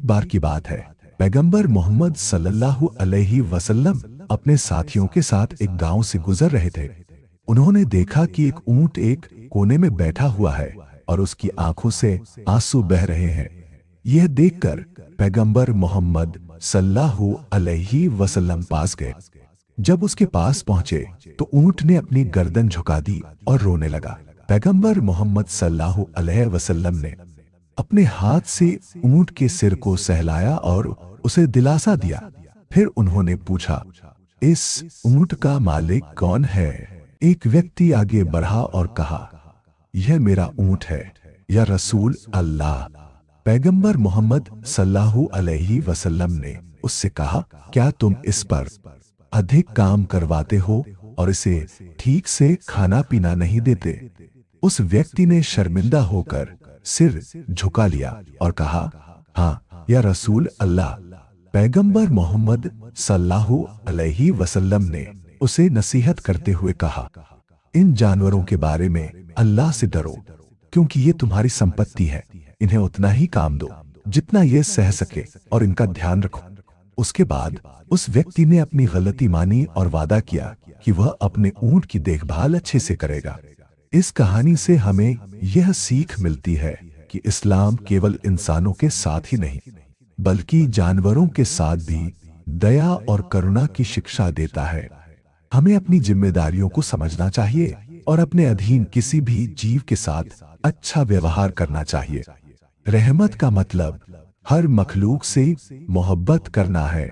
बार की बात है, पैगंबर मोहम्मद सल्लल्लाहु अलैहि वसल्लम अपने साथियों के साथ एक गांव से गुजर रहे थे। उन्होंने देखा कि एक ऊंट एक कोने में बैठा हुआ है और उसकी आंखों से आंसू बह रहे हैं। यह देखकर पैगंबर मोहम्मद सल्लल्लाहु अलैहि वसल्लम पास गए। जब उसके पास पहुंचे तो ऊंट ने अपनी गर्दन झुका दी और रोने लगा। पैगंबर मोहम्मद सल्लल्लाहु अलैहि वसल्लम ने अपने हाथ से ऊंट के सिर को सहलाया और उसे दिलासा दिया। फिर उन्होंने पूछा, इस ऊंट का मालिक कौन है? एक व्यक्ति आगे बढ़ा और कहा, यह मेरा ऊंट है या रसूल अल्लाह। पैगंबर मोहम्मद सल्लल्लाहु अलैहि वसल्लम ने उससे कहा, क्या तुम इस पर अधिक काम करवाते हो और इसे ठीक से खाना पीना नहीं देते? उस व्यक्ति ने शर्मिंदा होकर सिर झुका लिया और कहा, हाँ या रसूल अल्लाह। पैगंबर मोहम्मद सल्लल्लाहु अलैहि वसल्लम ने उसे नसीहत करते हुए कहा, इन जानवरों के बारे में अल्लाह से डरो, क्योंकि ये तुम्हारी संपत्ति है। इन्हें उतना ही काम दो जितना ये सह सके और इनका ध्यान रखो। उसके बाद उस व्यक्ति ने अपनी गलती मानी और वादा किया कि वह अपने ऊंट की देखभाल अच्छे से करेगा। इस कहानी से हमें यह सीख मिलती है कि इस्लाम केवल इंसानों के साथ ही नहीं बल्कि जानवरों के साथ भी दया और करुणा की शिक्षा देता है। हमें अपनी जिम्मेदारियों को समझना चाहिए और अपने अधीन किसी भी जीव के साथ अच्छा व्यवहार करना चाहिए। रहमत का मतलब हर मखलूक से मोहब्बत करना है।